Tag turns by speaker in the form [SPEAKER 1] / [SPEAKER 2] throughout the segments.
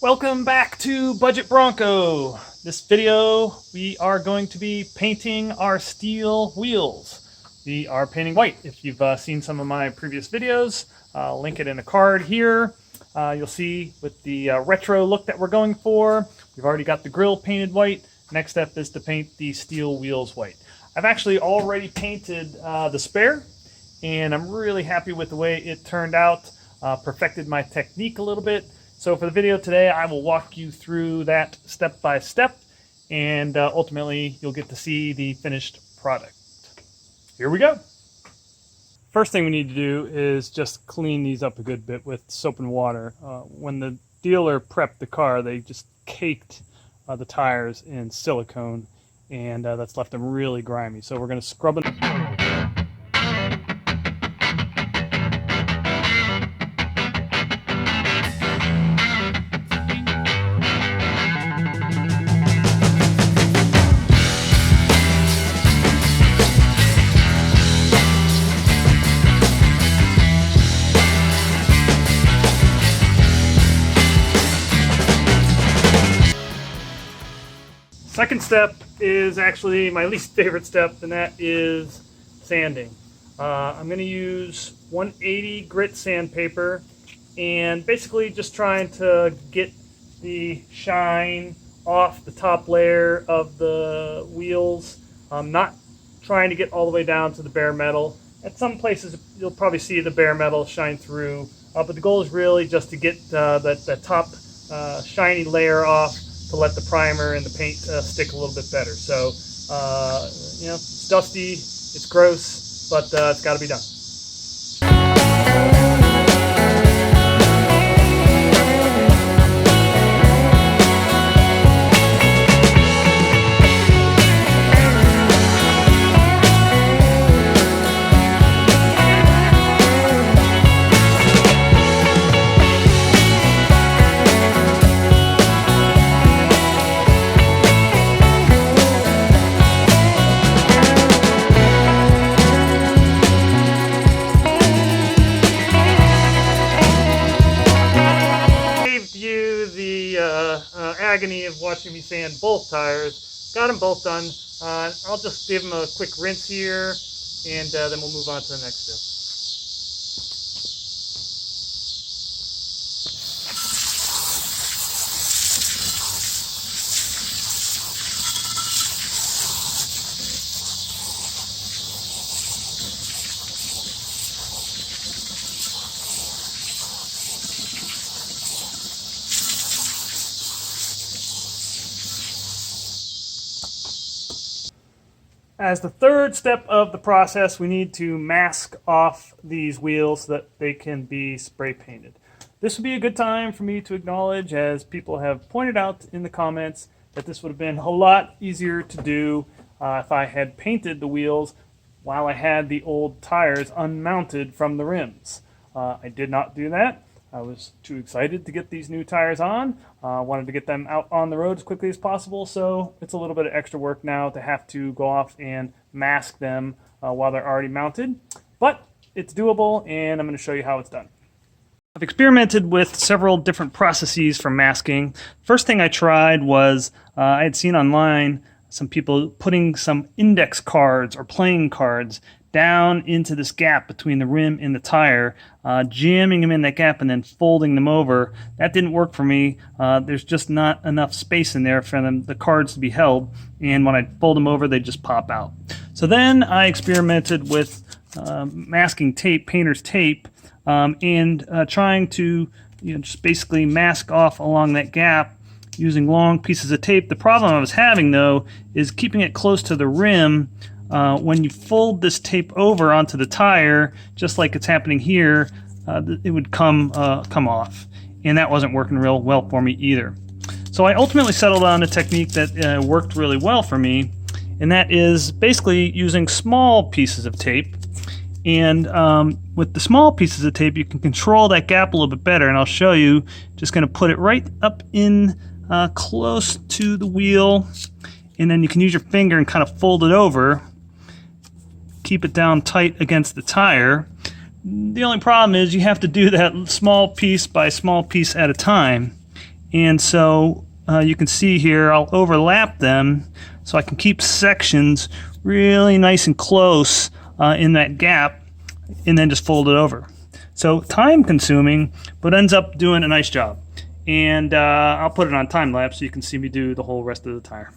[SPEAKER 1] Welcome back to Budget Bronco. This video we are going to be painting our steel wheels. We are painting white. If you've seen some of my previous videos, I'll link it in a card here. You'll see with the retro look that we're going for. We've already got the grill painted white. Next step is to paint the steel wheels white. I've actually already painted the spare, and I'm really happy with the way it turned out. Perfected my technique a little bit. So for the video today, I will walk you through that step by step, and ultimately you'll get to see the finished product. Here we go. First thing we need to do is just clean these up a good bit with soap and water. When the dealer prepped the car, they just caked the tires in silicone, and that's left them really grimy. So we're going to scrub them. Second step is actually my least favorite step, and that is sanding. I'm going to use 180 grit sandpaper, and basically just trying to get the shine off the top layer of the wheels. I'm not trying to get all the way down to the bare metal. At some places you'll probably see the bare metal shine through, but the goal is really just to get that top shiny layer off, to let the primer and the paint stick a little bit better. So, it's dusty, it's gross, but it's got to be done. Agony of watching me sand both tires. Got them both done. I'll just give them a quick rinse here, and then we'll move on to the next step. As the third step of the process, we need to mask off these wheels so that they can be spray painted. This would be a good time for me to acknowledge, as people have pointed out in the comments, that this would have been a lot easier to do if I had painted the wheels while I had the old tires unmounted from the rims. I did not do that. I was too excited to get these new tires on. Wanted to get them out on the road as quickly as possible, so it's a little bit of extra work now to have to go off and mask them while they're already mounted. But it's doable, and I'm going to show you how it's done. I've experimented with several different processes for masking. First thing I tried was I had seen online some people putting some index cards or playing cards down into this gap between the rim and the tire, jamming them in that gap and then folding them over. That didn't work for me. There's just not enough space in there for the cards to be held, and when I fold them over, they just pop out. So then I experimented with masking tape, painter's tape, and trying to just basically mask off along that gap using long pieces of tape. The problem I was having, though, is keeping it close to the rim. When you fold this tape over onto the tire, just like it's happening here, it would come off, and that wasn't working real well for me either. So I ultimately settled on a technique that worked really well for me, and that is basically using small pieces of tape. And with the small pieces of tape, you can control that gap a little bit better, and I'll show you. Just going to put it right up in close to the wheel, and then you can use your finger and kind of fold it over. Keep it down tight against the tire. The only problem is you have to do that small piece by small piece at a time. And so you can see here, I'll overlap them so I can keep sections really nice and close in that gap, and then just fold it over. So time consuming, but ends up doing a nice job. And I'll put it on time lapse so you can see me do the whole rest of the tire.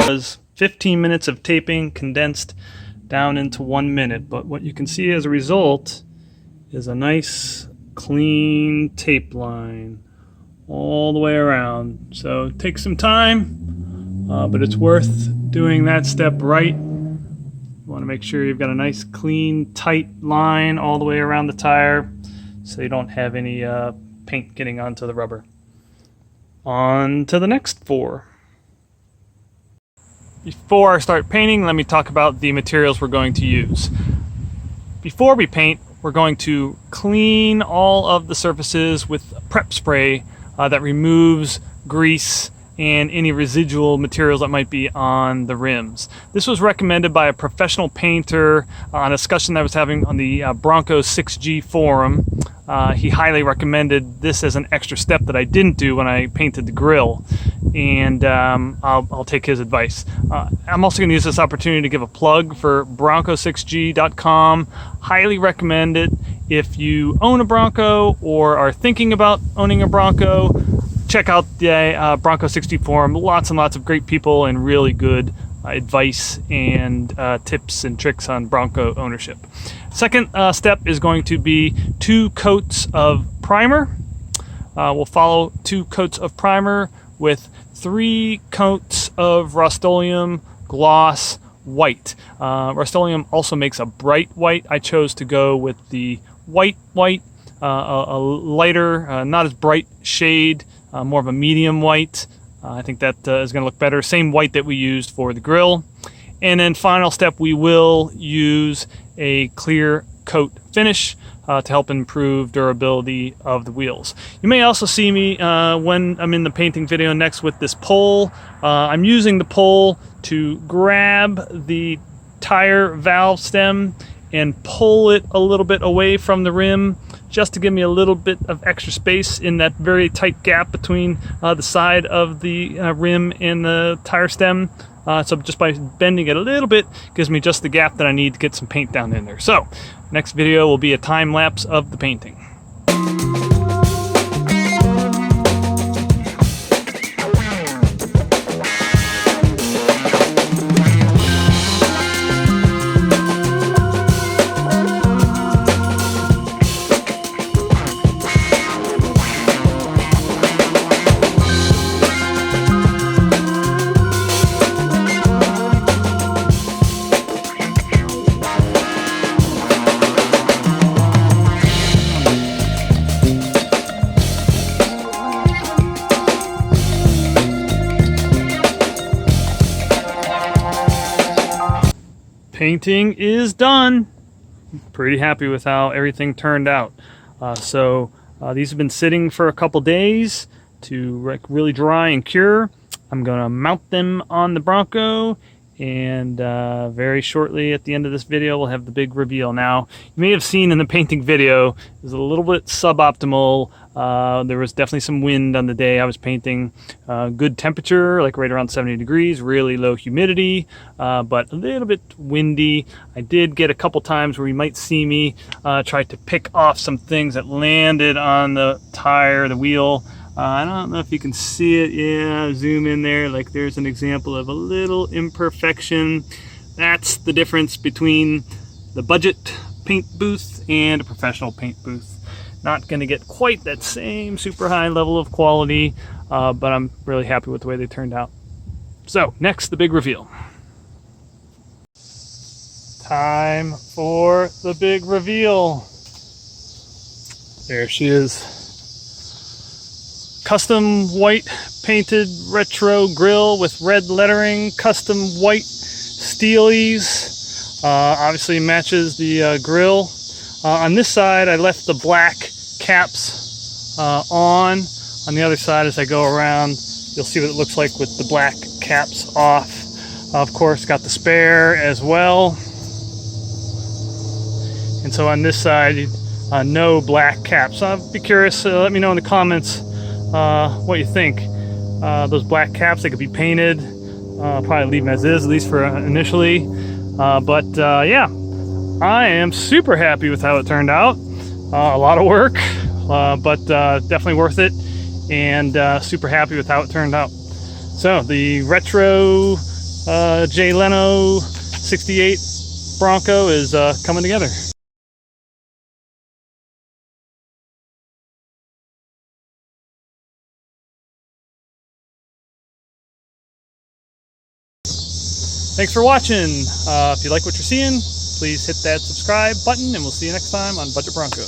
[SPEAKER 1] Was 15 minutes of taping condensed down into 1 minute, but what you can see as a result is a nice clean tape line all the way around. So it takes some time, but it's worth doing that step right. You want to make sure you've got a nice clean tight line all the way around the tire so you don't have any paint getting onto the rubber. On to the next 4. Before I start painting, let me talk about the materials we're going to use. Before we paint, we're going to clean all of the surfaces with prep spray that removes grease and any residual materials that might be on the rims. This was recommended by a professional painter on a discussion that I was having on the Bronco 6G forum. He highly recommended this as an extra step that I didn't do when I painted the grill, and I'll take his advice. I'm also going to use this opportunity to give a plug for Bronco6G.com. Highly recommend it if you own a Bronco or are thinking about owning a Bronco. Check out the Bronco 6G forum. Lots and lots of great people and really good advice and tips and tricks on Bronco ownership. Second step is going to be 2 coats of primer. We'll follow 2 coats of primer with 3 coats of Rust-Oleum Gloss White. Rust-Oleum also makes a bright white. I chose to go with the white, a lighter, not as bright shade, more of a medium white. I think that is going to look better. Same white that we used for the grill. And then final step, we will use a clear coat finish to help improve durability of the wheels. You may also see me when I'm in the painting video next with this pole. I'm using the pole to grab the tire valve stem and pull it a little bit away from the rim, just to give me a little bit of extra space in that very tight gap between the side of the rim and the tire stem. So just by bending it a little bit, gives me just the gap that I need to get some paint down in there. So next video will be a time lapse of the painting. Painting is done. Pretty happy with how everything turned out. These have been sitting for a couple days to really dry and cure. I'm gonna mount them on the Bronco And very shortly at the end of this video, we'll have the big reveal. Now, you may have seen in the painting video, it was a little bit suboptimal. There was definitely some wind on the day I was painting. Good temperature, like right around 70 degrees, really low humidity, but a little bit windy. I did get a couple times where you might see me try to pick off some things that landed on the tire, the wheel. I don't know if you can see it. Yeah, zoom in there. Like there's an example of a little imperfection. That's the difference between the budget paint booth and a professional paint booth. Not going to get quite that same super high level of quality, but I'm really happy with the way they turned out. So next, the big reveal. Time for the big reveal. There she is. Custom white painted retro grill with red lettering, custom white steelies. Obviously matches the grill. On this side I left the black caps on. On the other side, as I go around, you'll see what it looks like with the black caps off. Of course, got the spare as well. And so on this side, no black caps. I'll be curious, let me know in the comments what you think. Those black caps, they could be painted. I'll probably leave them as is, at least for initially. Yeah, I am super happy with how it turned out. A lot of work, but definitely worth it, and super happy with how it turned out. So the retro Jay Leno 68 Bronco is coming together. Thanks for watching. If you like what you're seeing, please hit that subscribe button, and we'll see you next time on Budget Bronco.